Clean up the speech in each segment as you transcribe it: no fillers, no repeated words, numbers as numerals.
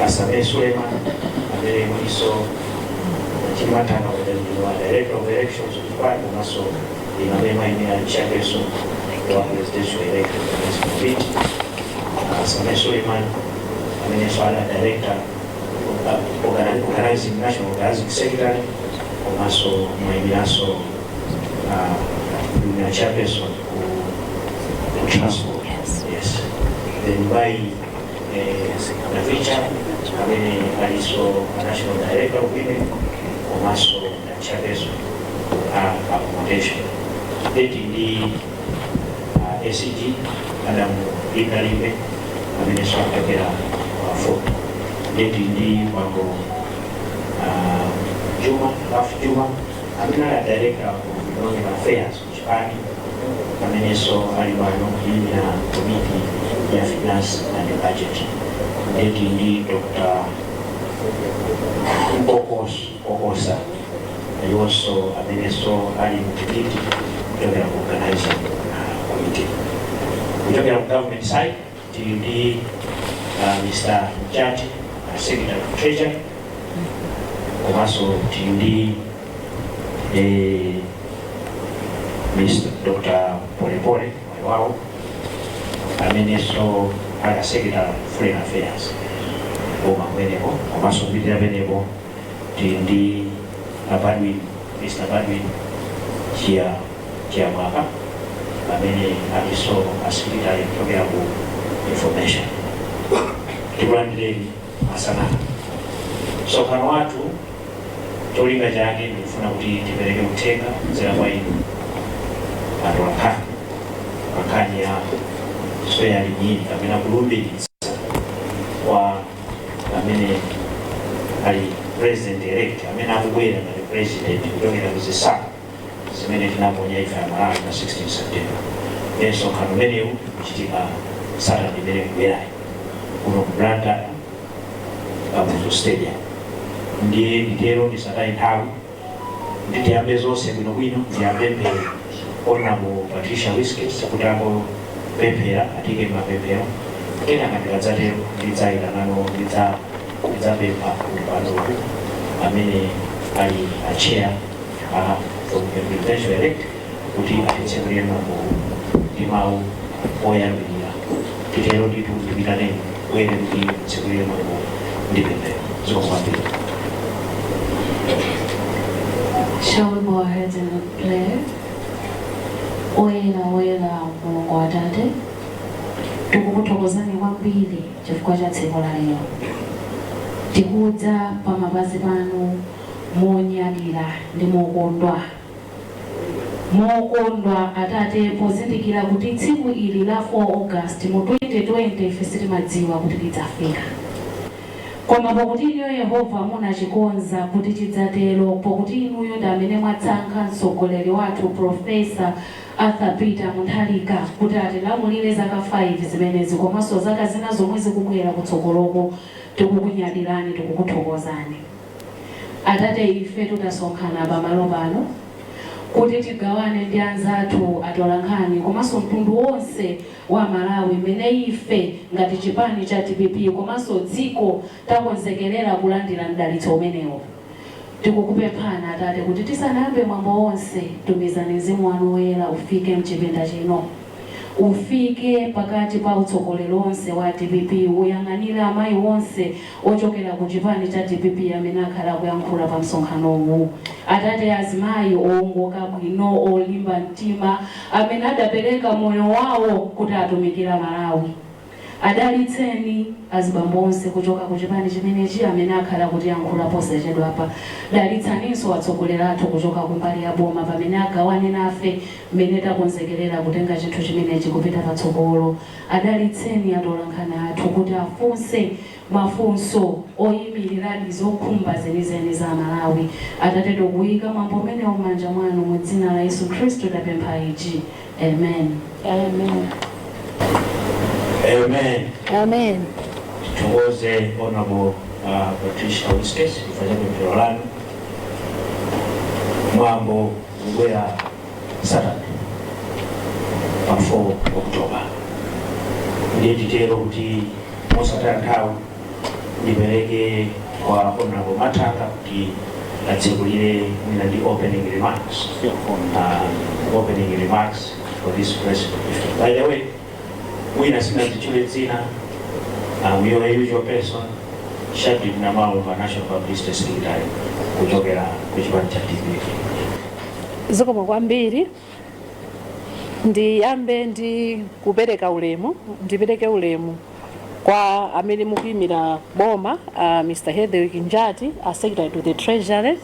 Asame Suleiman, Abere Moniso, Chimatana, Director of Elections of the party, and also the Malawi Chairperson of the presidential elected committee. Asame Suleiman, Director organizing National Organizing Secretary, and also Junior Chairperson who transport. Yes. Then by Navicha, also National Director of Women, and also Chairperson accommodation. The ACG, Adam Ibrahim, Minnesota for the Wango Juma, Juma, Director of Economic Affairs, which party, Minnesota Alibano, Committee of Finance and the Budget. Dr. Okosa, and also a Minnesota Committee, organizing committee. We talk about government side, TUD, Mr. Judge, Secretary of Treasury, also TUD, Mr. Dr. Polepole, wow, Minnesota Secretary of Foreign Affairs. Also Mr. Benebo, TUD, Badwin, Mr. Badwin, Chiamaka, also a secretary of information. Tulandile asana. So kana watu tolinga jake nifuna kuti tipeleke mtenga zera kwa inu. Wakanya soya linyini kamena kulumbi wa amene ali president elect amena kubwera na president kutokera kuzisa zimene tinaponya ifa ya Malawi na 16 September. Yeso kanumene kuchitika sala libere kubwera kuno kubranda mu stadium. Ndiye nditero ndisatai nthawi nditiyambe zonse bwinobwino ndiyambembe Honorable Patricia Whiskers kutango pemphera atike mapemphero kena kandikadzatero ndidzaita nano ndidzapempha kupano amene ali chair from the presidential elect kuti atitsekulire mambo ndi mawu oyambirira titero nditu ndipitane kwere kuti tsekulire mambo ndi pemphero zokwambiri. Shall we go ahead and play? Oyera Mulungu Atate, tikukuthokozani kwambiri chifukwa cha tsiku la lero. Tikudza pa mapazi panu monyadira ndi mokondwa. Mokondwa Atate pozindikira kuti tsiku ili la 4 August mu 2020 ife sitimadziwa kuti lidzafika. Koma pokuti inuyo Yehova munachikonza kuti chidzatero, pokuti inuyo ndi amene mwatsankha mtsogoleri wathu Profesa Arthur Peter Mutharika kuti atilamulire zaka 5 zimenezi komanso zaka zina zomwe zikubwera kutsogoloko. Tikukunyadirani, tikukuthokozani. Atate ife tutasonkhana pamalo pano kuti tigawane ndi anzathu atolankhani komanso mtundu wonse wa Malawi mene ife ngati chipani cha TPP komanso dziko takonzekerera kulandira mdalitso umenewo. Tikukupemphani Atate kuti tisanayambe mwambo wonse tumizani mzimu wanu woyera ufike mchipinda chino, ufike pakati pa utsogoleri wonse wa TPP, uyang'anire amayi wonse ochokera ku chipani cha TPP amene akhala kuyankhula pa msonkhano uwu. Atate azimayi owongoka bwino, olimba mtima, amene adapereka moyo wawo kuti atumikira Malawi. Adalitseni azibambo onse kuchoka ku chipani chimenechi amene akhala kuti yankhula posachedwa apa. Dalitsaninso atsogoleri athu kuchoka kumbali ya boma pamene agawane nafe mmene takonzekerera kutenga chinthu chimenechi kupita patsogolo. Adalitseni atolankhani athu kuti afunse mafunso oyimiriradi zokhumba zenizeni za Malawi. Atate tikuyika mwambo umenewo m'manja mwanu mu dzina la Yesu Khristu tapempha ichi. Amen. Amen. Amen. Amen. Tuoze Honorable Patricia Whiskers kufanya pemphero lanu mwambo ubwera Saturday pa 4 October. Ndiye titero kuti mosataya nthawi nipereke kwa Honorable Matanga kuti atsekulire ndi opening remarks. Opening remarks for this press briefing. By the way, we are we are a usual person, Shadi Namao of National Publicity Secretary, kuchokera kuchipani cha TV. Zikomo kwambiri ndiyambe ndi kupereka ulemu, ndipereke ulemu kwa amene mukuyimira boma, Mr. Hedrick Njati, Secretary to the Treasury.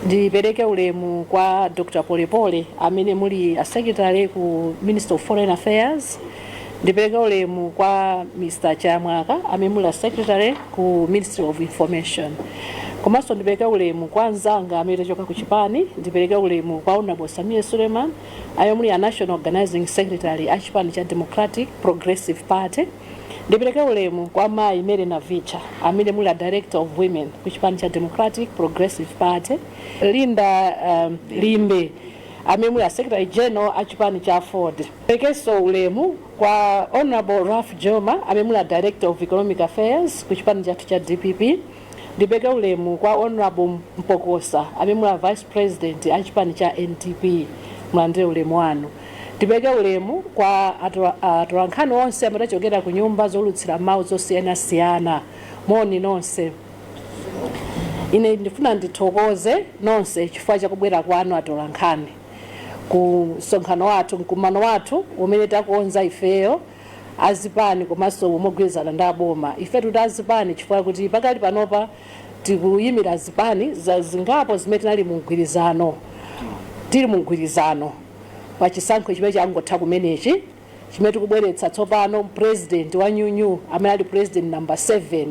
Ndipereke ulemu kwa Dr. Polepole amene muli Secretary ku Minister of Foreign Affairs. Ndipereke ulemu kwa Mr. Chamwaka amene muli Secretary ku Ministry of Information. Komanso ndipereke ulemu kwa nzanga amene choka ku chipani. Ndipereke ulemu kwa Honorable Samia Suleiman amene muli National Organizing Secretary a chipani cha Democratic Progressive Party. Ndipereke ulemu kwa Mai Merena Vicha amene muli Director of Women ku chipani cha Democratic Progressive Party. Linda Limbe amene muli Secretary General a chipani cha Ford. Ndiperekenso ulemu kwa Honorable Ralph Joma amene muli Director of Economic Affairs ku chipani cha DPP. Ndipereke ulemu kwa Honorable Mpokosa amene muli Vice President a chipani cha NTP, mulandire ulemu wanu. Ndipereke ulemu kwa atolankhani onse amene achokera ku nyumba zolutsira mawu zosiyanasiyana, moni nonse. Ine ndifuna ndithokoze nonse chifukwa chakubwera kwanu atolankhani ku msonkhano wathu, mkumano wathu umene takuonza ifeyo azipani komanso mogwirizana ndi aboma. Ife tuti azipani chifukwa kuti pakali panopa tikuyimira azipani zingapo zimene tinali mugwirizano, tili mugwirizano pa chisankho chimene changotha kumenechi chimene tikubweretsa tsopano president wa nyunyu amene ali president number 7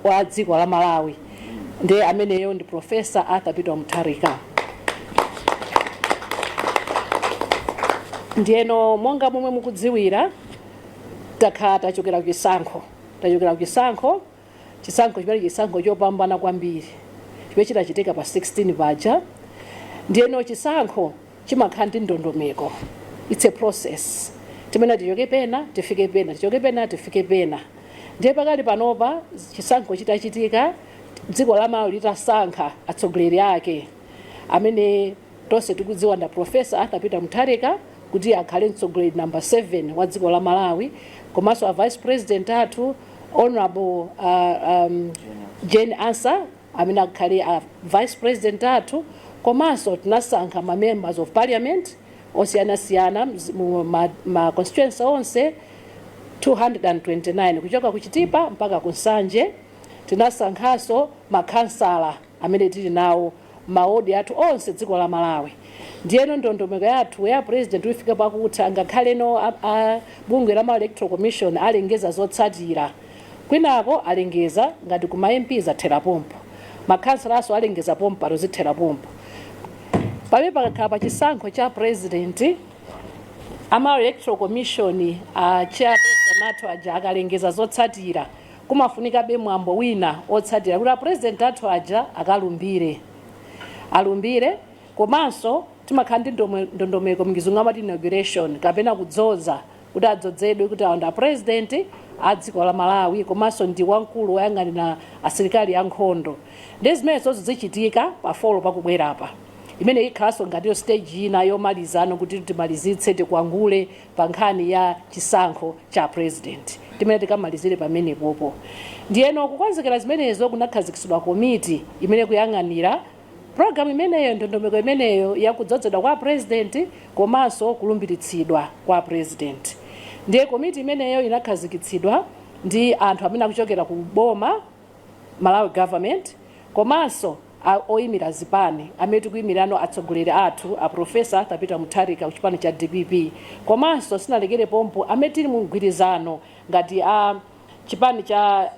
wa dziko la Malawi, ndiye ameneyo ndi Professor Arthur Peter Mutharika. Ndiyeno monga momwe mukudziwira takhala tachokera ku chisankho chimene chisankho chopambana kwambiri chimene chinachitika pa 16 paja. Ndiyeno chisankho chimakhala ndi ndondomeko, it's a process. Timene tichoke pena tifike pena, tichoke pena tifike pena. Ndiye pakali panopa chisankho chitachitika, dziko la Malawi litasankha atsogoleri ake amene tonse tikudziwa nda Professor Arthur Peter Mutharika kuti akhale mtsogoleri number 7 wa dziko la Malawi, komanso a Vice President athu Honorable Jane Ansa amene akhale a Vice President athu, komanso tinasankha ma members of parliament osiyanasiyana ma constituency onse 229 kuchoka ku Chitipa mpaka ku Nsanje. Tinasankhaso makhansala amene tili nawo maodi athu onse dziko la Malawi. Ndiyeno ndondomeko yathu ya president ifika pakutha ngakhale no bungwe la Electoral Commission alengeza zotsatira. Kwinako alengeza ngati ku MPs athera pompo, makhansala aso alengeza pompo azithera pompo. Pamene pakakhala pa chisankho cha president, Electoral Commission chairperson athu aja akalengeza zotsatira, kumafunika be mwambo wina otsatira kuti president athu aja alumbire. Komanso timakhala ndi ndondomeko mngizungu amati inauguration kapena kudzoza kuti adzozedwe kuti aonda president a dziko la Malawi, komanso ndi wamkulu woyang'anira asilikali ankhondo. Ndi zimene zichitika pa folo pakubwerapa, imene ikhalanso ngatiyo stage ina yomalizano kuti timalizitse tikwangule pa nkhani ya chisankho cha president, timene tikamalizire pamene popo. Ndiyeno kukonzekera zimenezo kunakhazikitsidwa komiti imene kuyang'anira program imeneyo, ndondomeko imeneyo yakudzozedwa kwa president komanso kulumbiritsidwa kwa president. Ndiye komiti imeneyo inakhazikitsidwa ndi anthu amene akuchokera ku boma, Malawi government, komanso oyimira zipani amene tikuyimirano atsogoleri athu a Professor Arthur Peter Mutharika ku chipani cha DPP, komanso sinalekere pompo amene tili mugwirizano ngati a chipani cha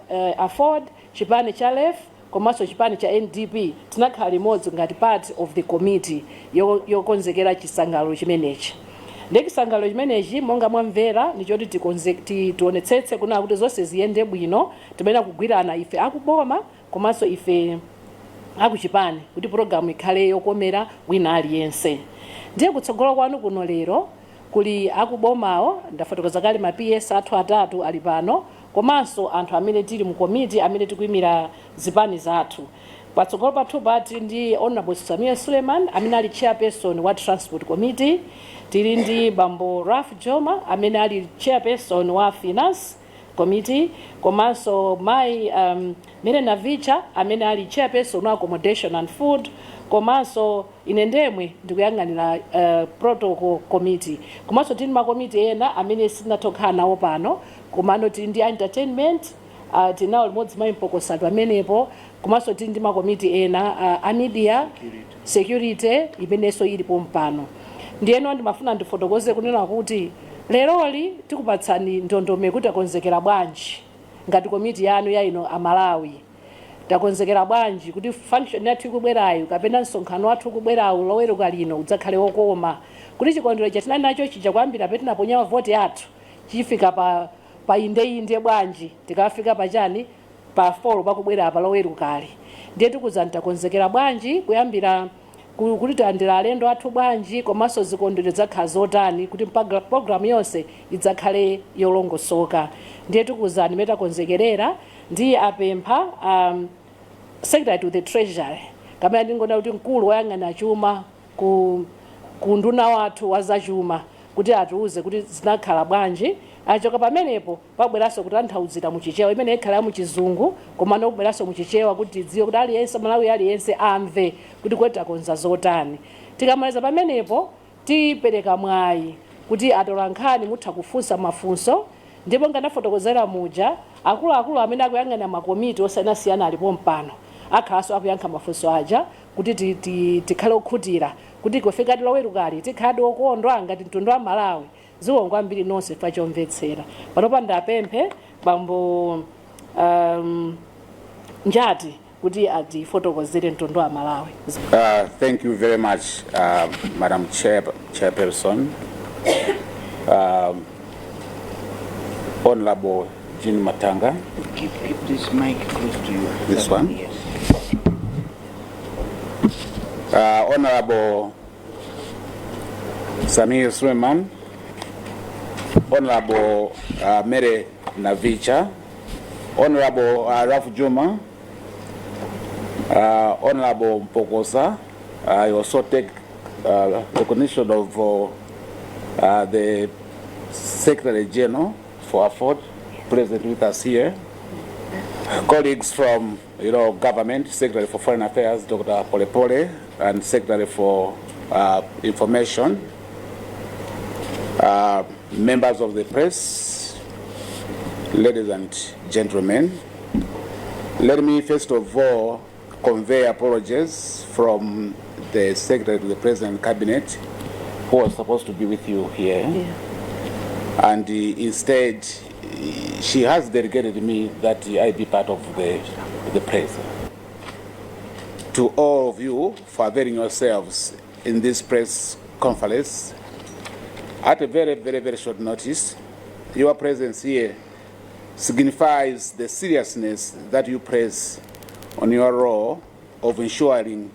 Ford, chipani cha Left, komanso chipani cha NDP tinakhala limodzi ngati part of the committee yokonzekera chisangalalo chimenechi. Ndi chisangalalo chimenechi monga mwamvera ndichoti tionetsetse kuna kuti zonse ziyende bwino, timene kugwirana ife akuboma komanso ife akuchipani kuti programu ikhale yokomera wina aliyense. Ndiye kutsogolo kwanu kuno lero kuli akubomawo, ndafotokoza kale ma PS athu atatu ali pano, komanso anthu amene tili mu komiti amene tikuyimira zipani zathu. Patsogolo pathu pati ndi Honorable Samia Suleiman amene ali chairperson wa Transport Committee, tili ndi Bambo Raf Joma amene ali chairperson wa Finance Committee, komanso Mai Mirena Vicha amene ali chairperson wa Accommodation and Food, komanso ine ndemwe ndikuyang'anira Protocol Committee, komanso tili makomiti ena amene sinatokhala nawo pano, komano tili ndi entertainment, tinawo limodzi mayimpokosatu amenepo, komanso tili ndi makomiti ena a media, security imenenso ilipo mpano. Ndiyeno ndimafuna ndifotokoze kunena kuti leroli tikupatsani ndondomeko kuti takonzekera bwanji ngati komiti yanu ya ino a Malawi. Takonzekera bwanji kuti function yathu ikubwerayo kapena msonkhano wathu ukubwerawo loweruka lino udzakhale wokoma, kuti chikondwerero chatinali nacho chija kuyambira petinaponya mavoti yathu chifika pa inde bwanji tikafika pachani pa 4 pakubwera pa lowerukali. Ndiye tikuzani takonzekera bwanji kuyambira kuti tandira alendo athu bwanji, komanso zikondwerero zakhala zotani kuti program yonse idzakhale yolongosoka. Ndiye tikuzani metakonzekerera ndi apempha Secretary to the Treasury kamene ndingona kuti mkulu wayang'ana chuma ku nduna wathu wa zachuma kuti atiuze kuti zinakhala bwanji. Achoka pamenepo pabweranso kutanthauzira muchichewa imene ikhala mu chizungu, komano kubweranso muchichewa kuti dziwe kuti aliyense Malawi aliyense amve kuti kweti takonza zotani. Tikamaliza pamenepo tipereka mwayi kuti atolankhani mutha kufunsa mafunso, ndipo nganafotokozera muja akuluakulu amene akuyang'ana makomiti osiyanasiyana alipo mpano akhalanso akuyankha mafunso aja kuti tikhale okhutira kuti kufika lowerukali tikhale okondwa ngati mtundu wa Malawi. Ziwongwa mbiri nonse pachomvetsera. Panopa ndapemphe Bambo Njati kuti atifotokozere mtundu wa Malawi. Thank you very much, Madam Chairperson. Honorable Jean Matanga. Keep this mic close to you. This one? Yes. Honorable Samia Suleiman. Honorable Mere Navicha. Honorable Raf Juma. Honorable Mpokosa. I also take recognition of the Secretary General for Afford, present with us here. Colleagues from government, Secretary for Foreign Affairs, Dr. Polepole, and Secretary for Information, members of the press, ladies and gentlemen. Let me first of all convey apologies from the Secretary to the President Cabinet, who was supposed to be with you here. Yeah. And instead, she has delegated me that I be part of the press. To all of you for availing yourselves in this press conference, at a very, very, very short notice, your presence here signifies the seriousness that you place on your role of ensuring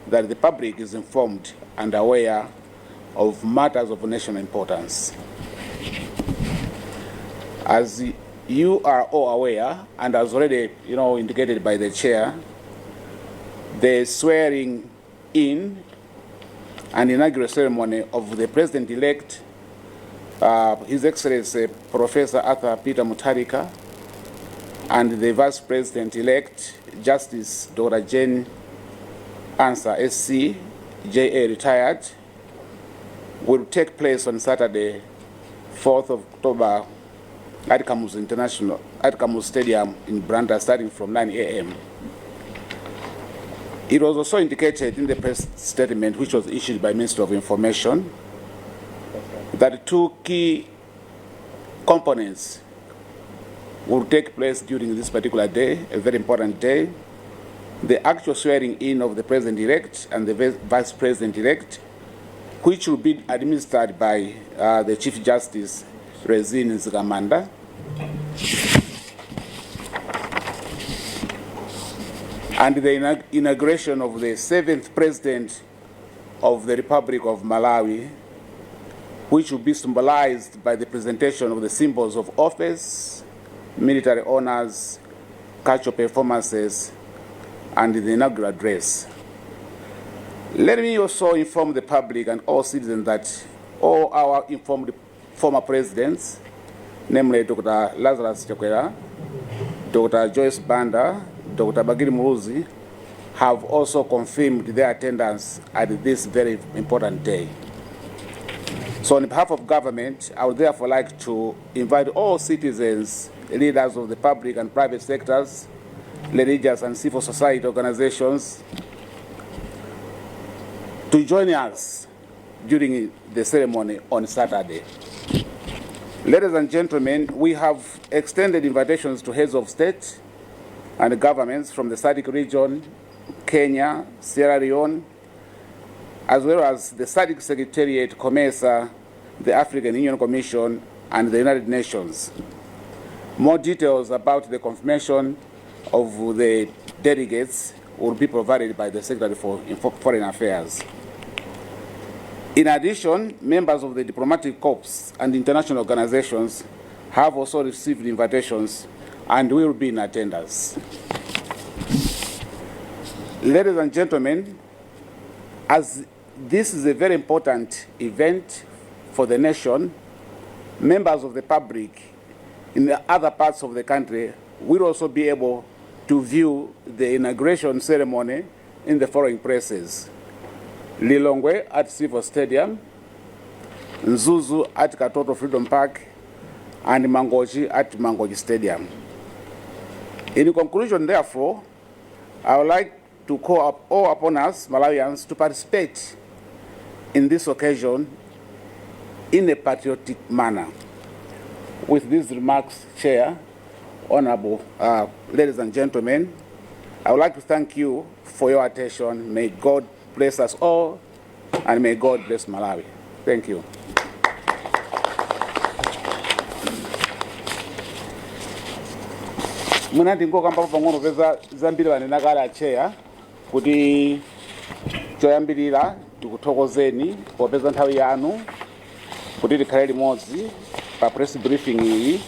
that the public is informed and aware of matters of national importance. As you are all aware, and as already indicated by the chair, the swearing in and inaugural ceremony of the President-elect, His Excellency Professor Arthur Peter Mutharika, and the Vice President-elect, Justice Dr. Jane Answer SC, JA retired, will take place on Saturday, 4th of October at Kamus Stadium in Branda, starting from 9 a.m. It was also indicated in the press statement, which was issued by Minister of Information, that two key components will take place during this particular day, a very important day: the actual swearing in of the President-elect and the Vice President-elect, which will be administered by the Chief Justice, Rezin Nzigamanda, and the inauguration of the 7th President of the Republic of Malawi, which will be symbolized by the presentation of the symbols of office military honors, cultural performances, and the inaugural address. Let me also inform the public and all citizens that all our informed former presidents, namely Dr. Lazarus Chakwera, Dr. Joyce Banda, Dr. Bagiri Muruzi, have also confirmed their attendance at this very important day. So on behalf of government, I would therefore like to invite all citizens, leaders of the public and private sectors, religious and civil society organizations, to join us during the ceremony on Saturday. Ladies and gentlemen, we have extended invitations to heads of state and governments from the SADC region, Kenya, Sierra Leone, as well as the SADC Secretariat, COMESA, the African Union Commission, and the United Nations. More details about the confirmation of the delegates will be provided by the Secretary for Foreign Affairs. In addition, members of the diplomatic corps and international organizations have also received invitations and will be in attendance. Ladies and gentlemen, as this is a very important event for the nation, members of the public in the other parts of the country will also be able to view the inauguration ceremony in the following places: Lilongwe at Civil Stadium, Nzuzu at Katoto Freedom Park, and Mangoji at Mangoji Stadium. In conclusion, therefore, I would like to call up all upon us, Malawians, to participate in this occasion in a patriotic manner. With these remarks, Chair, Honorable ladies and gentlemen, I would like to thank you for your attention. May God bless us all, and may God bless Malawi. Thank you. Muna ndingoka mpaka pang'ono peza zambiri vanenakala Chair kuti choyambirira tikuthokozeni popeza nthawi yanu kuti tikhale limodzi pa press briefing iyi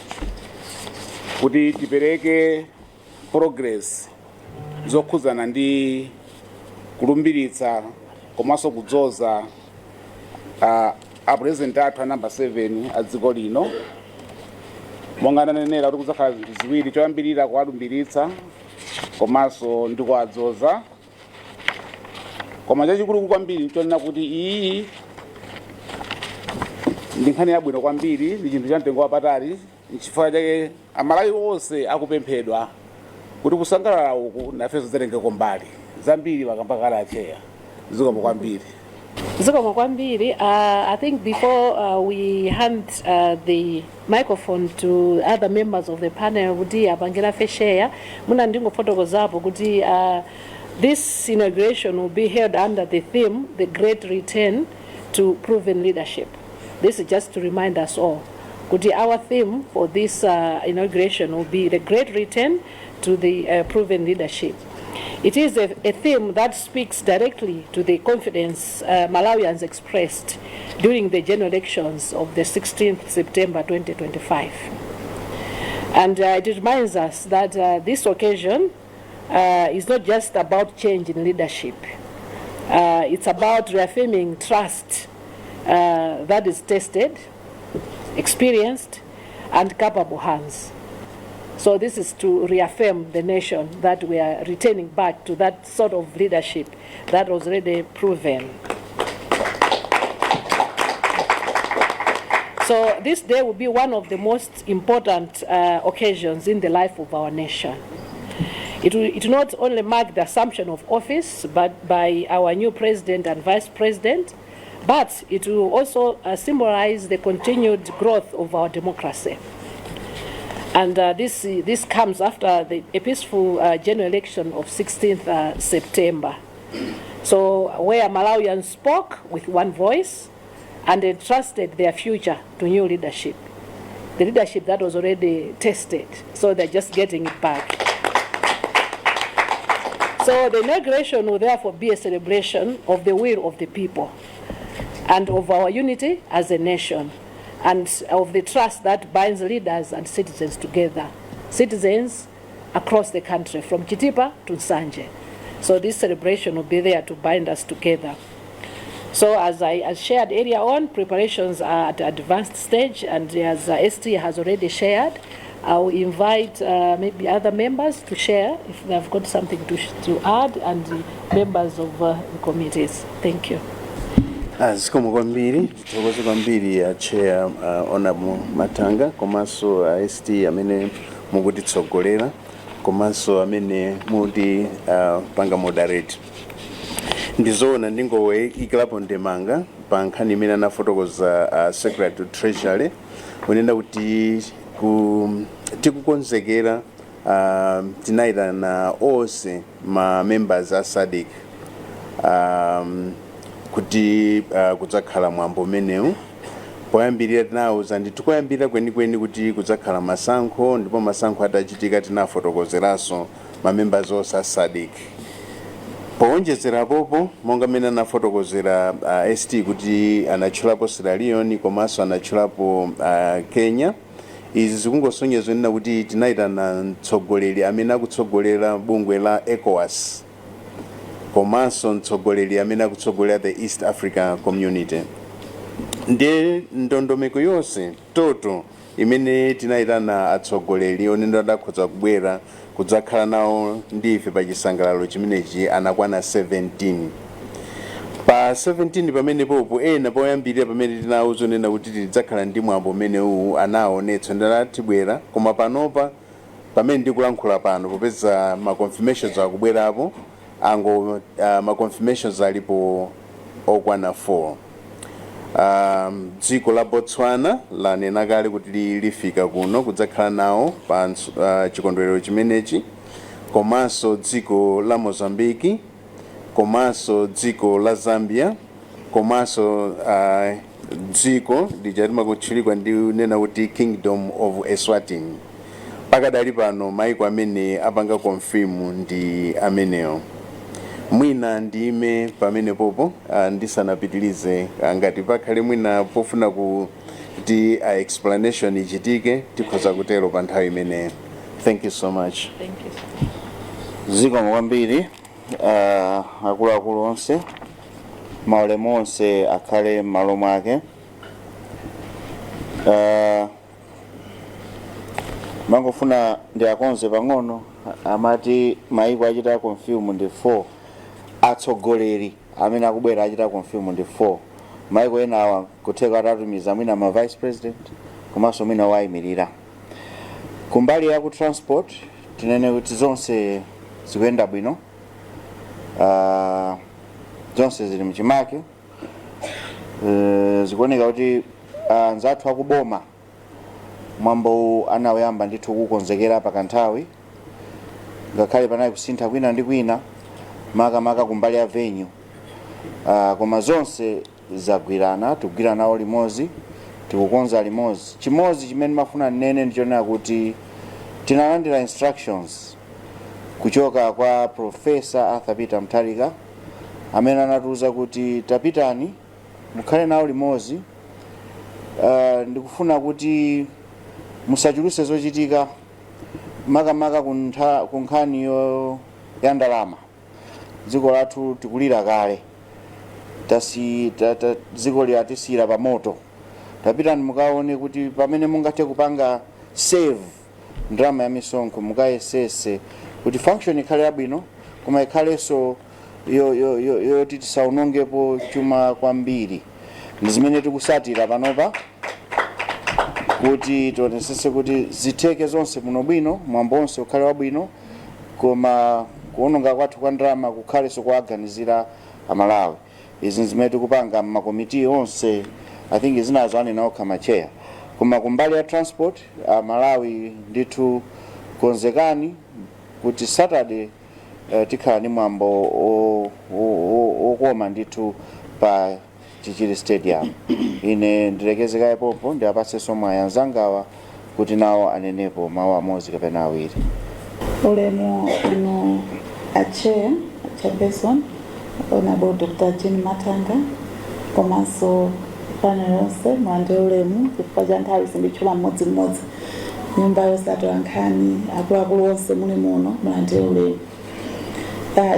kuti tipereke progress zokhuzana ndi kulumbiritsa komanso kudzoza a president athu a number 7 a dziko lino. Monga nanenera kuti kudzakhala zinthu ziwiri, choyambirira kuwalumbiritsa komanso ndi kuwadzoza. Koma chachikulu kwambiri nchonena kuti iyi ndi nkhani yabwino kwambiri, ndi chinthu cha mtengo wapatali, n'chifukwa chake Amalawi onse akupemphedwa kuti kusangalala uku nafenso zitengeko mbali zambiri wakambakala Chair. Zikomo kwambiri. Zikomo kwambiri. I think before we hand the microphone to other members of the panel, kuti abangela feshare, muna ndingofotokozapo kuti this inauguration will be held under the theme, The Great Return to Proven Leadership. This is just to remind us all. Kuti our theme for this inauguration will be The Great Return to the Proven Leadership. It is a theme that speaks directly to the confidence Malawians expressed during the general elections of the 16th September 2025. And it reminds us that this occasion is not just about change in leadership. It's about reaffirming trust that is tested, experienced, and capable hands. So this is to reaffirm the nation that we are returning back to that sort of leadership that was already proven. So this day will be one of the most important occasions in the life of our nation. It will not only mark the assumption of office but by our new president and vice president, but it will also symbolize the continued growth of our democracy. And this comes after a peaceful general election of 16th September. So where Malawians spoke with one voice and entrusted their future to new leadership. The leadership that was already tested, so they're just getting it back. So the inauguration will therefore be a celebration of the will of the people and of our unity as a nation, and of the trust that binds leaders and citizens together. citizens across the country, from Chitipa to Nsanje. So this celebration will be there to bind us together. So as I shared earlier on, preparations are at advanced stage, and as ST has already shared, I will invite maybe other members to share if they've got something to add, and the members of the committees. Thank you. Zikomo kwambiri, titokoze kwambiri ya chair Honorable Matanga, komanso ST amene mukutitsogolera, komanso amene muti panga moderate. Ndizoona ndingowe ikilapo ndemanga pa nkhani imene anafotokoza Secretary to Treasury unena kuti tikukonzekera tinayitana onse ma members a SADC kuti kudzakhala mwambo umenewu. Poyambirira tinawuza ndi tikoyambirira kwenikweni kuti kudzakhala masankho, ndipo masankho atachitika tinafotokozeranso ma members onse a SADC. Powonjezera popo monga mene anafotokozera ST kuti anatchulapo Sierra Leone komanso anatchulapo Kenya. Izi zikungosonyeza nena kuti tinayitana mtsogoleri amene akutsogolera bungwe la ECOWAS komanso mtsogoleri amene akutsogolera the East Africa Community. Ndiye ndondomeko yonse toto imene tinayitana atsogoleri onenda adakhoza kubwera kudzakhala nawo ndife pa chisangalalo chimenechi anakwana 17. Pa 17 pamene popo ena poyambirira pamene tinawuza nena kuti tidzakhala ndi mwambo umene uwu anaonetsa ndatibwera, koma panopa pamene ndikulankhula pano popeza ma confirmations akubwerapo ango ma confirmations alipo okwana 4. Dziko la Botswana lanena kale kuti lifika kuno kudzakhala nawo pa chikondwerero chimenechi, komanso dziko la Mozambique, komanso dziko la Zambia, komanso dziko lijatima kutchulikwa ndi nena kuti Kingdom of Eswatini. Pakadali pano maiko amene apanga confirm ndi amenewo. Mwina ndime pamene popo ndisanapitilize ngati pakhale mwina pofuna kuti explanation ichitike tikhoza kutero pa nthawi imeneyo. Thank you so much. Thank you. Zikomo kwambiri akuluakulu onse, maulemu onse akhale m'malo mwake. Mangofuna ndi akonze pang'ono amati maiko achita confirm ndi 4. Atsogoleri amene akubwera achita confirm ndi 4. Maiko ena awa kutheka atatumiza mwina ma vice president komanso mwina wayimirira. Kumbali ya ku transport tinene kuti zonse zikuyenda bwino, zonse zili mchimake. Zikuoneka kuti nzathu akuboma mwambo anaweyamba ndithu kukonzekera pakanthawi, ngakhale panali kusintha kwina ndi kwina makamaka kumbali ya venue, koma zonse zagwirana, tikugwira nawo limodzi, tikukonza limodzi. Chimodzi chimene mafuna nene ndichonera kuti tinalandira instructions kuchoka kwa Professor Arthur Peter Mutharika amene anatiuza kuti tapitani mukhale nawo limodzi. Ndikufuna kuti musachuluse zochitika makamaka ku nkhani ya ndalama. Dziko lathu tikulira kale, dziko liatisira pa moto. Tapitani mukaone kuti pamene mungathe kupanga save ndalama ya misonkho mukayesese kuti function ikhale yabwino, koma ikhalenso yoti tisaonongepo chuma kwambiri. Ndi zimene tikusatira panopa kuti tionesese kuti zitheke zonse muno bwino, mwambo onse ukhale wabwino, koma kuononga kwathu kwa ndalama kukhalenso kuwaganizira Amalawi. Izi zimene tikupanga m'makomiti onse, I think zinazo anena okha macheya. Koma kumbali ya transport Malawi ndithu konzekani kuti Saturday tikhala ni mwambo okoma ndithu pa Chichiri Stadium. Ine ndilekezeka popo ndi apase somwe ayanzangawa kuti nawo anenepo mawu amodzi kapena awiri. Ulemu uno chairperson Honorable Dr. Jean Matanga komanso panel onse mwande ulemu chifukwa cha nthawi sindichula mmodzi. nyumba yosatola nkhani akuluakulu onse muli muno mulandire ulemu.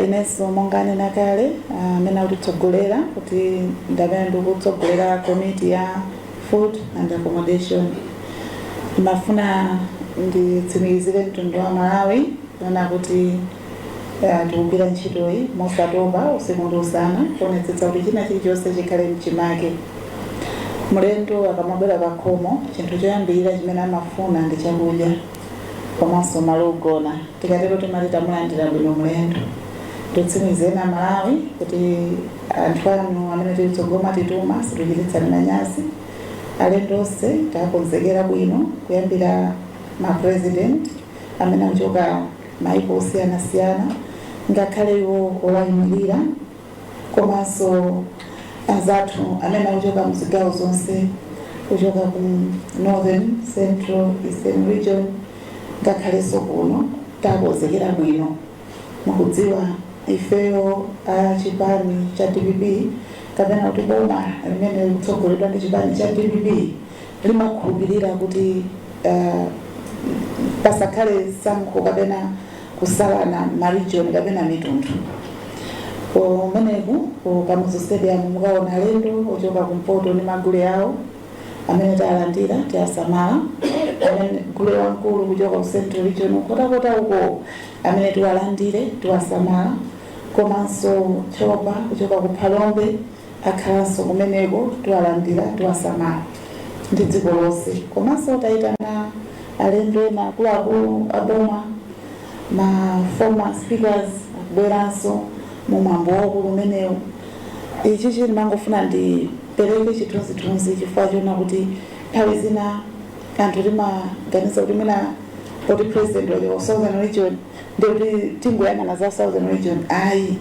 Inenso monga anena kale amene akutitsogolera kuti ndamene ndikutsogolera komiti ya food and accommodation. Mafuna nditsimikizire mtundu wa Malawi kuona kuti tikugwira ntchitoyi mosatopa usiku ndi usana kuonetsetsa kuti china chilichonse chikhale mchimake. Mulendo akamabwera pa khomo chinthu choyambirira chimene amafuna ndi chakudya komanso malo ogona. Tikatero timati tamulandira bwino mulendo. Titsimikizire na Malawi kuti anthu anu amene tilitsogoma tituma situchititsani manyazi. Alendo onse takonzekera bwino kuyambira ma president amene akuchoka maiko osiyanasiyana ngakhale iwo owayimirira komanso azathu amene akuchoka muzigawo zonse kuchoka ku northern, central, eastern region ngakhalenso kuno takonzekera bwino. Mukudziwa ifeyo chipani cha DPP kapena kuti boma limene likutsogoledwa ndi chipani cha DPP limakhulupirira kuti pasakhale sankho kapena kusalana maregion kapena mitundu. Kumeneku ku Kamuzu Stadium mukaona alendo ochoka kumpoto ndi magule awo amene talandira tiasamala, amene gule wankulu kuchoka ku Central Region kota uko amene tiwalandire tiwasamala, komanso chopa kuchoka ku Phalombe akhalanso kumeneko tiwalandira tiwasamala ndi dziko lonse. Komanso tayitana alendo ena akuluakulu aboma ma former speakers akubweranso mumwambo waukulu umenewu. Ichi chili mangofuna ndipereke chithunzithunzi chifukwa chona kuti nthawi zina anthu timaganiza kuti mwina poti president wa Southern Region ndikuti tingoyang'ana za Southern Region ayi.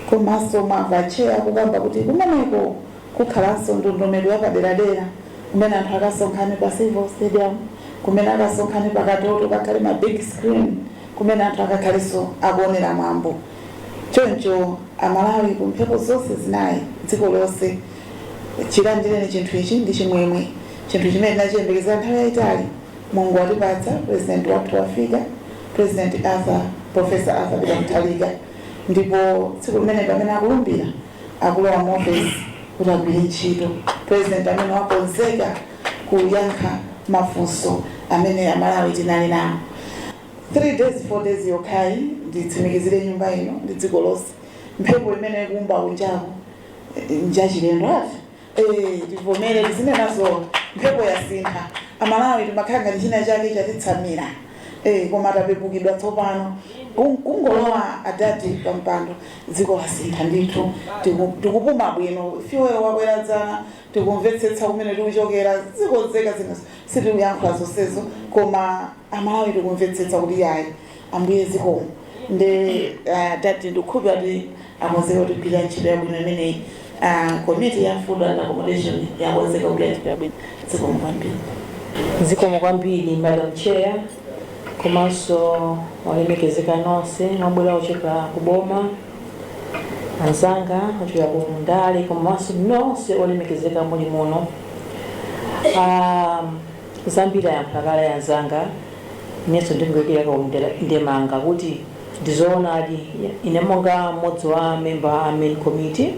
Komanso mwamva chair kukamba kuti kumeneko kukhalanso ndondomeko yapaderadera kumene anthu akasonkhane pa Civil Stadium, kumene akasonkhane pakatoto kakhale ma big screen, kumene anthu akakhalenso akuonera mwambo. Choncho Amalawi kumphepo zonse zinayi dziko lonse chilandireni chinthu ichi ndi chimwemwe, chinthu chimene tinachiyembekezera nthawi yayitali. Mulungu watipatsa president wathu wafika, President Professor Arthur Peter Mutharika, ndipo tsiku limene pamene akulumbira akulowa mu office kuti agwire ntchito. President amene wakonzeka kuyankha mafunso amene Amalawi tinali nawo. 3 days 4 days yokhayi nditsimikizire nyumba ino ndi dziko lonse. Mphepo imene ikumba kunjaku njachilendo ati tivomere tizinenazo mphepo yasintha. Amalawi timakhanga ndi china chake chatitsamira koma tapepukidwa tsopano kungolowa adati pampando dziko lasintha ndithu tikupuma bwino. Fiweyo wakwera tikumvetsetsa kumene tikuchokera zikonzeka zino sitikuyankhula zonsezo koma Amalawi tikumvetsetsa kuti yayi ambuye zikomo ndi dati ndikhupa kuti akonzeka kuti kugwira ntchito yabwino imeneyi. Committee ya food and accommodation yakonzeka kugwira ntchito yabwino. Zikomo kwambiri. Zikomo kwambiri Madam Chair, komanso walemekezeka nonse mabwera ochoka kuboma anzanga ochoka kumundali komanso nonse walemekezeka muli muno. Zambiri yampakala yanzanga inenso ndingoyekera kaundera ndemanga kuti ndizoonadi ine monga mmodzi wa member a main committee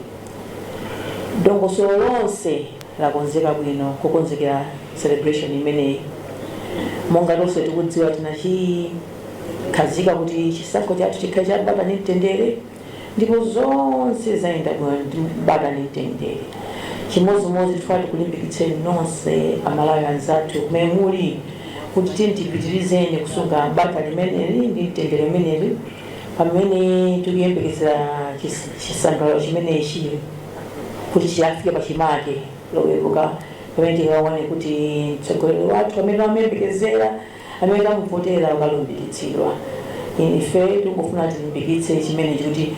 dongosolo lonse lakonzeka bwino kukonzekera celebration imeneyi. Monga lonse tikudziwa tinachikhazika kuti chisankho chathu chikhale chabata ndi mtendere ndipo zonse zayenda bwino ndi bata ndi mtendere. Chimodzimodzi tifuna tikulimbikitseni nonse Amalawi anzathu kumene muli kuti tipitirizeni kusunga bata limeneli ndi mtendere limeneli pamene tikuyembekezera chisangalalo chimenechi kuti chifike pachimake loweruka pamene tikaone kuti mtsogoleri wathu amene amuyembekezera amene amuvotera akalumbiritsidwa. Ife tikufuna tilimbikitse chimene kuti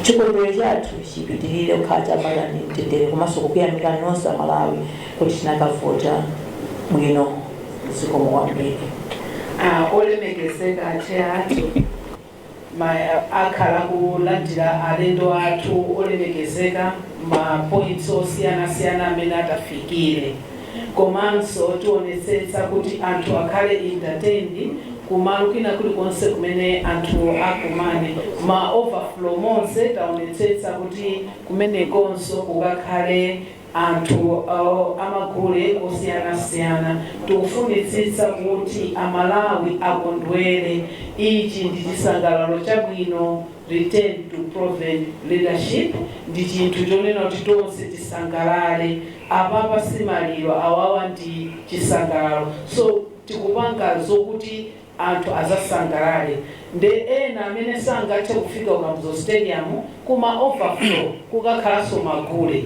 chikondwerero chathu chipitirire kukhala chabata ndi mtendere komanso kukuyamikani nonse Amalawi kuti tinakavota bwino. Zikomo kwambiri. Olemekezeka chair athu akhala kulandira alendo athu olemekezeka ma points osiyana amene atafikire. komanso tionetsetsa kuti anthu akhale entertained kumalo kwina kulikonse kumene anthu akumane ma overflow monse taonetsetsa kuti kumenekonso kukakhale anthu amagule osiyanasiyana tikufunitsitsa kuti amalawi akondwere. Ichi ndi chisangalalo chabwino, return to proven leadership ndi chinthu chonena kuti tonse tisangalale. Apapa simaliro awawa ndi chisangalalo, so tikupanga zokuti anthu azasangalale. Nde ena amene sangathe kufika ukamzo stadium kuma overflow kukakhalanso magule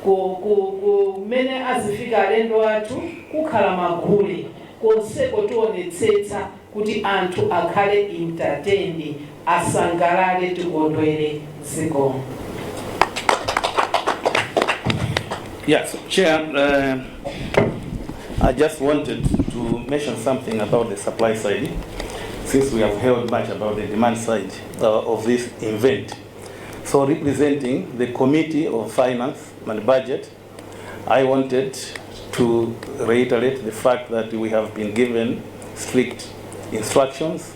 kumene azifika alendo athu kukhala magule konseko tionetsetsa kuti anthu akhale entertained, asangalale, tikondwere zikomo. Yes, Chair, I just wanted to mention something about the supply side, since we have heard much about the demand side of this event. So representing the Committee of Finance and Budget, I wanted to reiterate the fact that we have been given strict instructions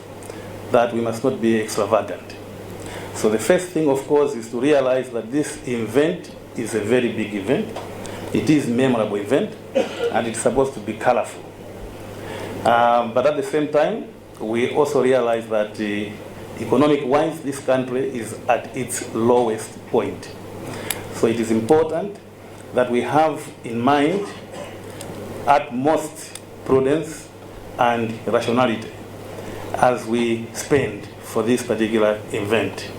that we must not be extravagant. So the first thing, of course, is to realize that this event is a very big event. It is a memorable event, and it's supposed to be colorful. But at the same time, we also realize that economic-wise, this country is at its lowest point. So it is important that we have in mind utmost prudence and rationality as we spend for this particular event.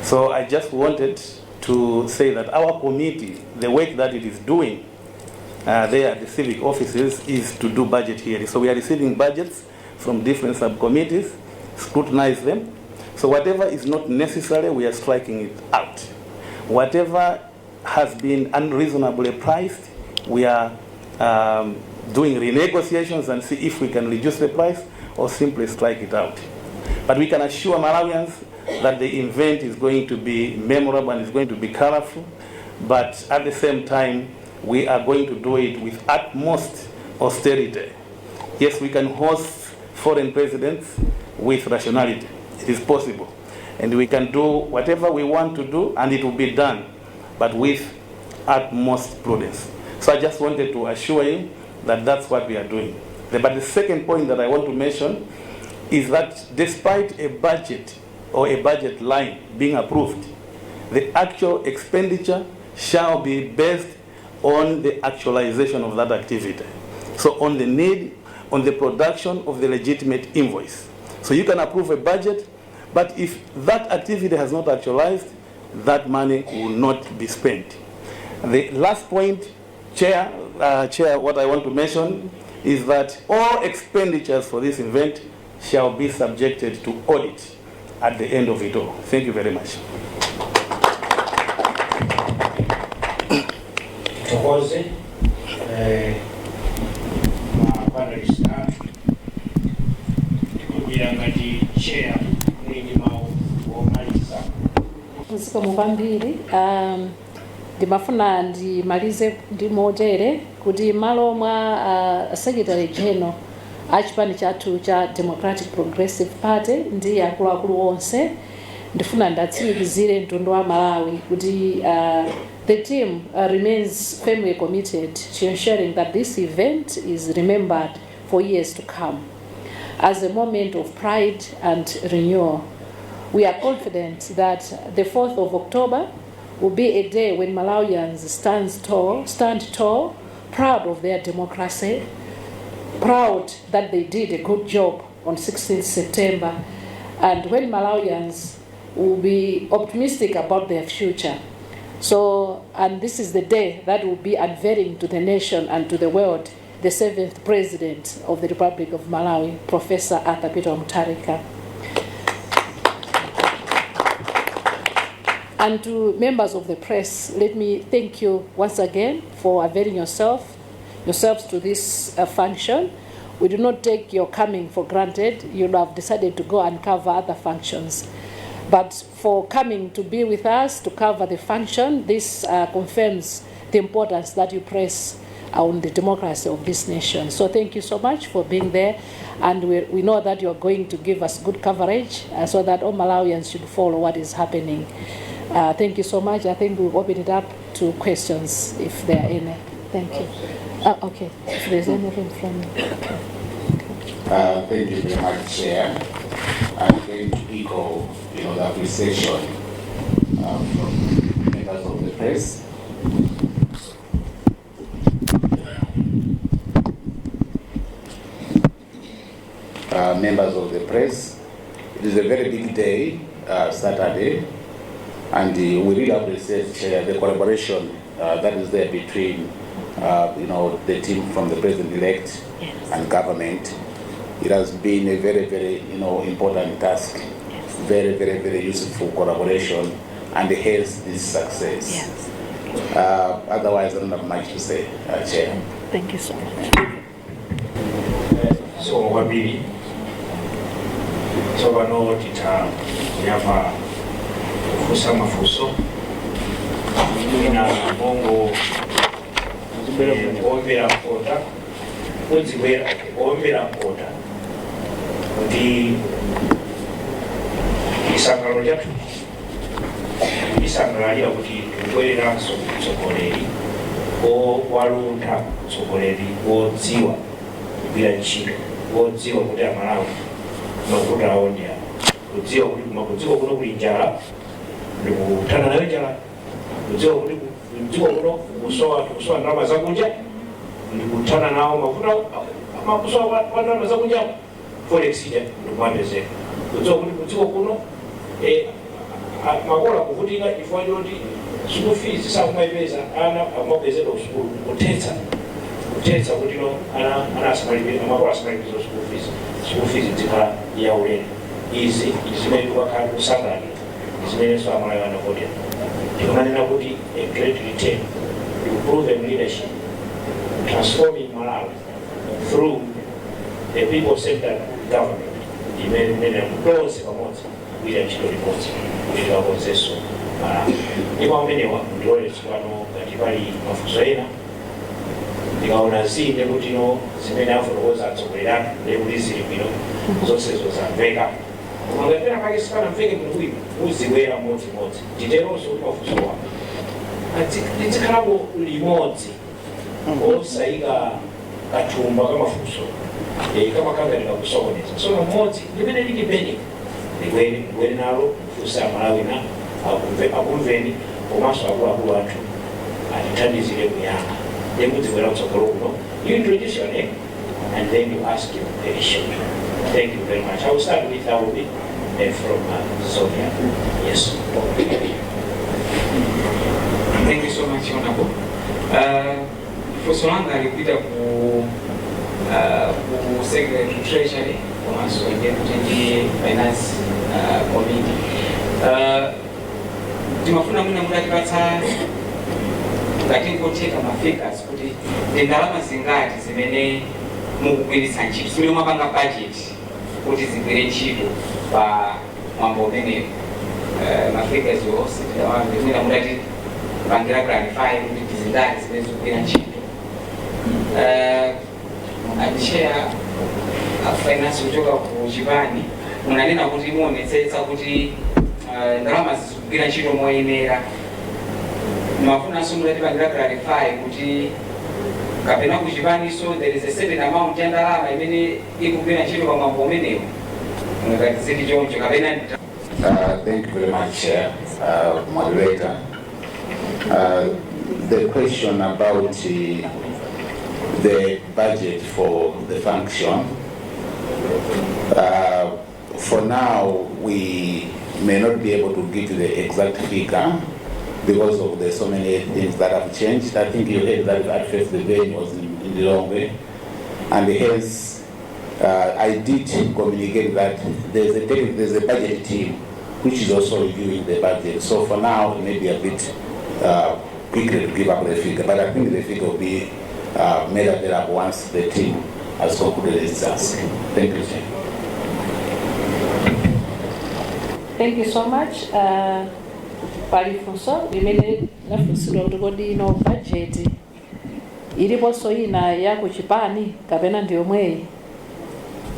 So I just wanted to say that our committee, the work that it is doing there at the civic offices is to do budget hearings. So we are receiving budgets from different subcommittees, scrutinize them. So whatever is not necessary, we are striking it out. Whatever has been unreasonably priced, we are doing renegotiations and see if we can reduce the price or simply strike it out. But we can assure Malawians that the event is going to be memorable and is going to be colorful, but at the same time, we are going to do it with utmost austerity. Yes, we can host foreign presidents with rationality. It is possible. And we can do whatever we want to do, and it will be done, but with utmost prudence. So I just wanted to assure you that that's what we are doing. But the second point that I want to mention is that despite a budget or a budget line being approved, the actual expenditure shall be based on the actualization of that activity. So on the need, on the production of the legitimate invoice. So you can approve a budget, but if that activity has not actualized, that money will not be spent. The last point, Chair, what I want to mention is that all expenditures for this event shall be subjected to audit at the end of it all. Thank you very much. Tokoze, panelists kugira ngati chair mwini mau womaliza. Zikomo kwambiri, ndimafuna ndimalize ndi motere kuti malo mwa Secretary General achipani chathu cha Democratic Progressive Party ndi akuluakulu onse ndifuna ndatsimikizire mtundu wa Malawi kuti the team remains firmly committed to ensuring that this event is remembered for years to come as a moment of pride and renewal. We are confident that the 4th of October will be a day when Malawians stand tall, proud of their democracy, proud that they did a good job on 16th September, and when Malawians will be optimistic about their future. So, and this is the day that will be unveiling to the nation and to the world the 7th President of the Republic of Malawi, Professor Arthur Peter Mutharika. And to members of the press, let me thank you once again for availing yourselves to this function. We do not take your coming for granted. You have decided to go and cover other functions. But for coming to be with us to cover the function, this confirms the importance that you place on the democracy of this nation. So thank you so much for being there, and we know that you are going to give us good coverage so that all Malawians should follow what is happening. Thank you so much. I think we'll open it up to questions if there are any. Thank you. Okay, if there's anything from you. Thank you very much, Chair. I'm going to echo, the appreciation from members of the press. Members of the press, it is a very big day, Saturday, and we really appreciate the collaboration that is there between, the team from the president-elect and government. It has been a very, very, important task. Yes. Very, very, very useful collaboration, and hence this success. Yes. Otherwise, I don't have much to say, Chair. Thank you so much. So, Wabili, so I know that we have Fusa Mafuso, Nina Bongo, Ombera Kota, Ombera Kota. Di isangano lyatu isangalira kuti tukolera sokoleri walunda sokoleri wodziwa kugwira ntchito wodziwa kuti amalawi nokuti aondya kudziwa kuti kumakudziwa kuno kuli njala ndikuthana nayo njala kudziwa kuti kudziwa kuno kusowa ndalama zakunja ndikuthana nawo makusowa kwa ndalama zakunja forex ija ndikuwapezeka kudziwa kuti kudziwa kuno makola kuvutika chifukwa choti school fees sakumaipeza ana amapezeka usukulu kuthetsa kuti ana asamalipira makola asamalipira school fees dzikhala yaulere izi zimene tikakhala kusangalira zimenenso amalawi anavotera tikumanena kuti a great return to proven leadership transforming Malawi through the people-centered government. Imene kutonse pamodzi kuita ntchito limodzi kuti tiwakonzenso Malawi. Ndipo amenewa ndilole tsopano ngati pali mafunso ena ndikaona zinde kuti zimene afotokoza atsogoleri ake ndekuti zili bwino zonsezo zamveka. Koma ngati pena pake sipanamveke bwinobwino muziwera modzimodzi titeronso kuti mafunso wako tizikhalapo limodzi osayika kathumba kamafunso kama kangalira kusokoneza so mmodzi limene lilipeni likwere nalo kufunsa Malawi na akumveni komanso akuluakulu athu atithandizire kuyankha nemudziwera kutsogolo kuno. You introduce your name and then you ask your question. Thank you very much. I will start with Aobi from Zomwe. Yes. Thank you so much, Honorable. First one, I repeat Secretary to Treasury, also Deputy Finance Committee. Timafuna muna mudakipata ngatingoteka mafigures kuti ndalama zingati zimene mukugwiritsa ntchito zimene mumapanga budget kuti zigwire ntchito pa mwambo umenewu. Mafigures yonse ndimene mudati pangira clarify kuti zingati zimene zikugwira ntchito. Chair finance kutoka ku Chipani munanena kuti muonetsetsa kuti ndalama zikugwira ntchito moyenera. Mafuna sumulati pangira clarify kuti kapena ku Chipani so there is a certain amount ya ndalama imene ikugwira ntchito pa mwambo umenewu ngati zili choncho kapena. Thank you very much, moderator. The question about the budget for the function, for now we may not be able to give you the exact figure because of the so many things that have changed. I think you heard that at first the vein was in the wrong way, and hence I did communicate that there's a budget team which is also reviewing the budget. So for now, it may be a bit quickly to give up the figure, but I think the figure will be made available once the team has concluded its task. Thank you, Chair. Thank you so much. Palifunso, imene nafunsidwa kuti kodi budget iliponso ina ya kuchipani kapena ndiyomweyi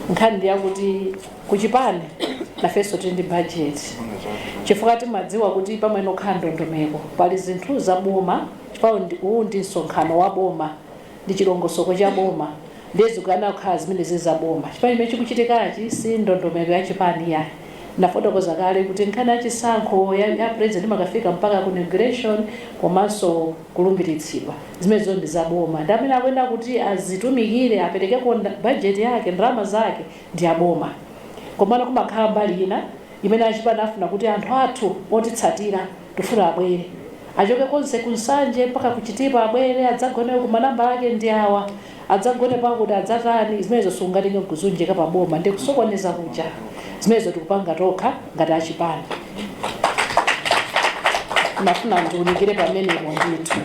nkhani ndi yakuti kuchipani nafenso tili ndi budget chifukwa timadziwa kuti pamene okhala ndondomeko pali zinthu za boma chifukwa uwu ndi msonkhano wa boma ndi chilongosoko cha boma ndizo kana kukhala zimene za boma chifukwa imene chikuchitikachi si ndondomeko ya chipani yayi nafotokoza kale kuti nkhani ya chisankho ya president makafika mpaka ku inauguration komanso kulumbiritsidwa zimenezo ndi za boma ndi amene akuyenda kuti azitumikire apereke ku budget yake ndalama zake ndi aboma komano kumakhala mbali ina imene achipani afuna kuti anthu athu otitsatira tifuna abwere achoke konse kunsanje mpaka kuchitipa abwere adzagone ku manamba ake ndi awa adzagone pakuti adzatani zimenezo sungatinge kuzunjika pa boma ndi kusokoneza kuja zimenezo tikupanga tokha ngati achipani mafuna ndiunikire pamenepo ndithu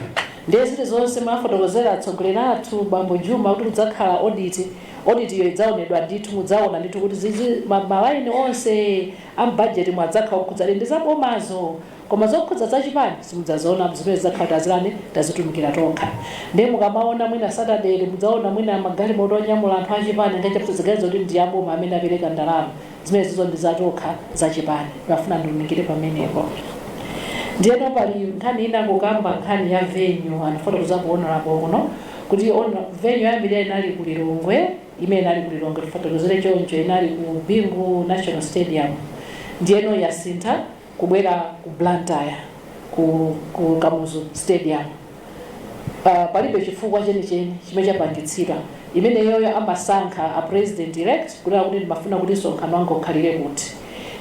ndiye ziti zonse mafotokozera atsogoleri athu bambo Juma kuti kudzakhala audit iyo idzaonedwa ndithu mudzaona ndithu kuti zizi malaini onse ambudget mwadzakhala kudzali ndi zabomazo koma zokhudza zachipani simudzaziona zimene zakhala tazilani tazitumikira tokha ndiye mukamaona mwina Saturday mudzaona mwina magalimoto onyamula anthu achipani ngachaputizikalizo kuti ndi aboma amene apereka ndalama zimene zizo ndi zatokha zachipani mafuna ndiunikire pamenepo ndiyeno pali nkhani ina kukamba nkhani ya venue anafotokoza kuonerabo kuno kuti venue yambiri inali ku Lilongwe imene inali ku Lilongwe tifotokozere choncho inali ku Bingu National Stadium ndiyeno yasintha kubwera ku Blantyre ku Kamuzu Stadium palibe chifukwa chenicheni chimene chapangitsidwa imene yoyo amasankha a president elect kuti ndimafuna kuti msonkhano wangu ukhalire kuti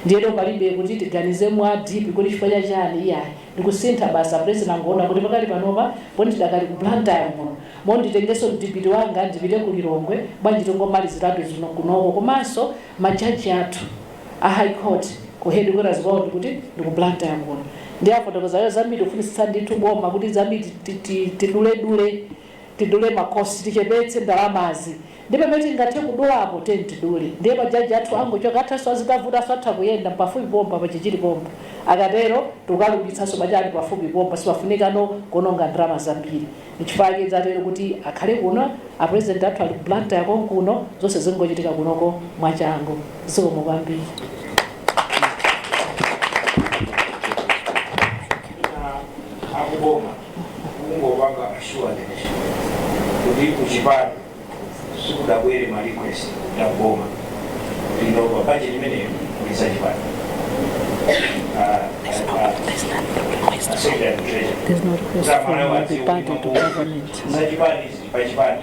ndiyeno palibe kuti tiganize mwa deep kuti chifukwa chani iyayi ndikusintha basa president angoona kuti pakali panopa poni tidakali ku Blantyre muno moni nditengeso mdipiti wanga ndipite ku Lilongwe bwanji tongomaliziratu zino kunoko komanso majaji athu a high court ku headquarters kwawo kuti ndiku Blantyre muno ndi afotokozayo zambiri kufunisisa ndithu boma kuti zambiri tidule makosi tichepetse ndalamazi ndipo pamene tingathe kudulapo tidule ndiye majaji athu angochoka athaso azikavuta atha kuyenda pafupi pompa pachichiri pompa akatero tukalubitsanso majaji pafupi pompa sipafunika kuononga ndalama zambiri ndichifukwa zatero kuti akhale kuno a president athu ali Blantyre konkuno zonse zingochitika kunoko mwachangu zikomo kwambiri akuboma kungobanga assurance kuti kuchipani sikudabwere ma request ya boma ino budget imeneyo kulisa chipani there's no request from the party to government zachipani pachipani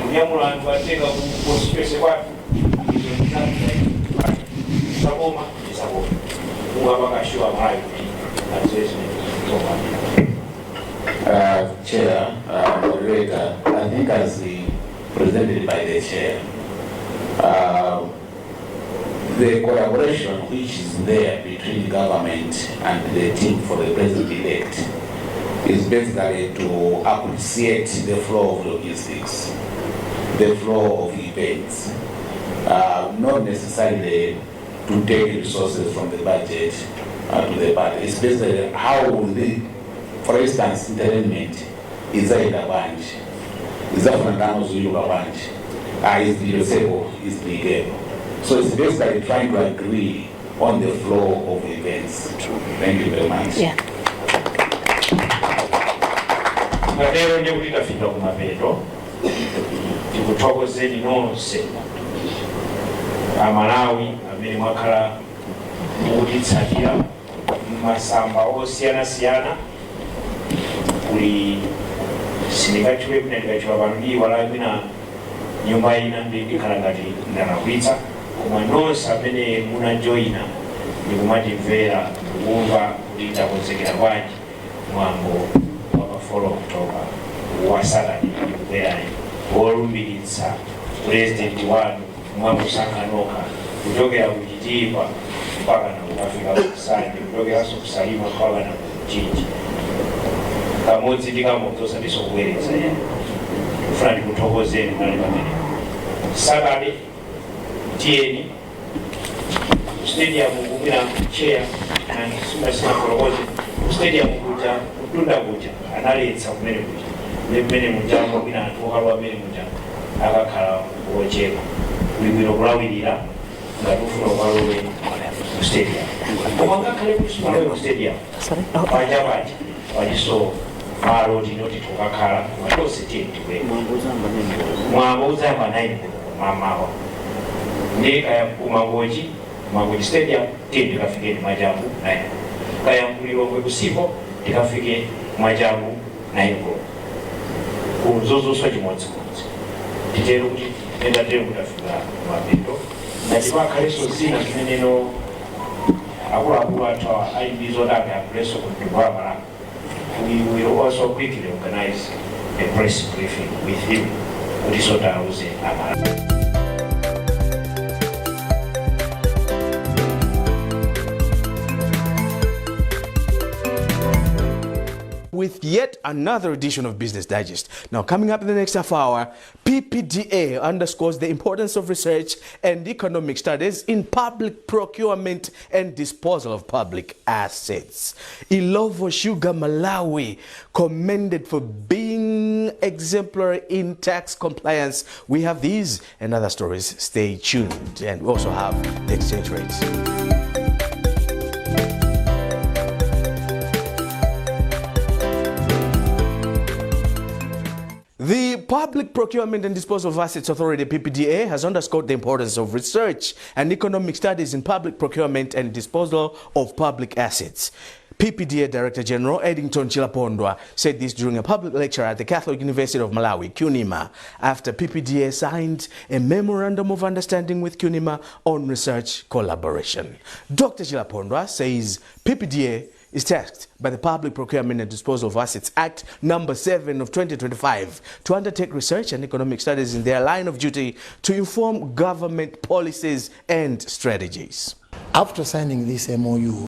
kunyamula anthu atenga kuspese kwatu saboma isaboma kungabanga assurance mwayo Chair, moderator, I think as presented by the chair, the collaboration which is there between government and the team for the president-elect is basically to appreciate the flow of logistics, the flow of events, not necessarily to take resources from the budget to the party. It's basically how will the, for instance, entertainment is a bunch, is a fundamental bunch, is the Yosebo, is the game. So it's basically trying to agree on the flow of events. Thank you very much. Yeah. Matero ndio kulitafika kumapeto tikuthokozeni nonse Malawi amene mwakhala mukutitsatira masamba osiyana kuli sindikachwe ndikachwa vanhu wala mina nyumba ina ndikhala ngati ndanakwitsa koma nonse amene munajoina ndikumatimvera kumva kuti takonzekera bwanji mwambo wa 4 October wa Saturday kubwerayo wolumbiritsa president wanu mwamusankhanoka kuchokera kuchitipa mpaka na kukafika kusanje kutokeranso kusalima mpaka na kuchinji kamodzi ndi kamodzi osatinso kubweretsa kufuna ndikuthokozeni nali pamene Saturday tiyeni stadium kumira chair and sima kolokozi stadium kuja kutunda kuja analetsa kumene kuja Nemene mujango bina atuka lwa bene mujango akakhala wocheka bibiro kulawirira nga tufuna okwalowe mu stadium owangakhale kusumalowe mu stadium wajabaja wajiso maloti noti tukakhala watose tentiwe mwambo uzamba 9 mamawa ndi kaya kumangoji mangoji stadium tenti kafike ndi majambu 9 kaya mkuliro kwe kusipo tikafike majambu 9 kunzozo swa chimodzi titero kuti endatero kutafika mapeto nachivakhaleso zina zimeneno akuluakulu athu aindizodake apuleso kuntubwala Malawi. We will also quickly organize a press briefing with him kuti sota auze Malawi. With yet another edition of Business Digest. Now, coming up in the next half hour, PPDA underscores the importance of research and economic studies in public procurement and disposal of public assets. Ilovo Sugar Malawi, commended for being exemplary in tax compliance. We have these and other stories. Stay tuned. And we also have the exchange rates. The Public Procurement and Disposal of Assets Authority, PPDA, has underscored the importance of research and economic studies in public procurement and disposal of public assets. PPDA Director General Eddington Chilapondwa said this during a public lecture at the Catholic University of Malawi, CUNIMA, after PPDA signed a memorandum of understanding with CUNIMA on research collaboration. Dr. Chilapondwa says PPDA is tasked by the Public Procurement and Disposal of Assets Act No. 7 of 2025 to undertake research and economic studies in their line of duty to inform government policies and strategies. After signing this MOU,